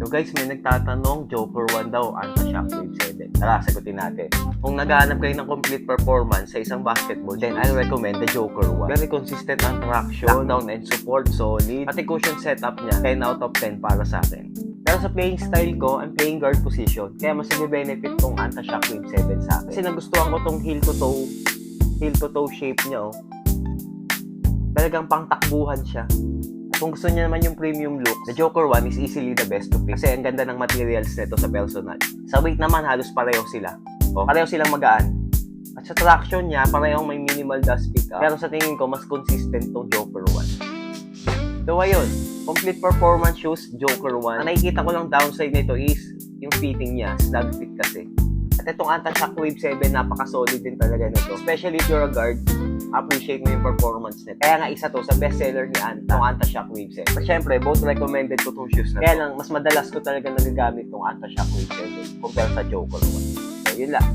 So guys, may nagtatanong, Joker 1 daw, Anta-Shockwave 7. Tara, sagutin natin. Kung naghahanap kayo ng complete performance sa isang basketball, then I'll recommend the Joker 1. Very consistent ang traction, lockdown and support, solid. Pati cushion setup niya, 10 out of 10 para sa akin. Pero sa playing style ko, I'm playing guard position. Kaya mas benefit tong Anta-Shockwave 7 sa akin. Kasi nagustuhan ko tong heel to toe shape niya, oh. Talagang pangtakbuhan siya. Kung gusto niya naman yung premium look, the Joker 1 is easily the best to pick. Kasi ang ganda ng materials nito sa personal. Sa weight naman, halos pareho sila. O, pareho silang magaan. At sa traction niya, parehong may minimal dust pickup. Pero sa tingin ko, mas consistent tong Joker 1. So ayun, complete performance shoes, Joker 1. Ang nakikita ko lang downside nito is yung fitting niya, snug fit kasi. At itong Anta-Shockwave 7, napaka-solid din talaga nito. Especially if you're a guard, appreciate mo yung performance nito. Kaya nga isa to sa bestseller ni Anta, yung Anta-Shockwave 7. But syempre, both recommended ko tong shoes na to. Kaya lang, mas madalas ko talaga nagagamit tong Anta-Shockwave 7 compare sa Joker 1. So, yun lang.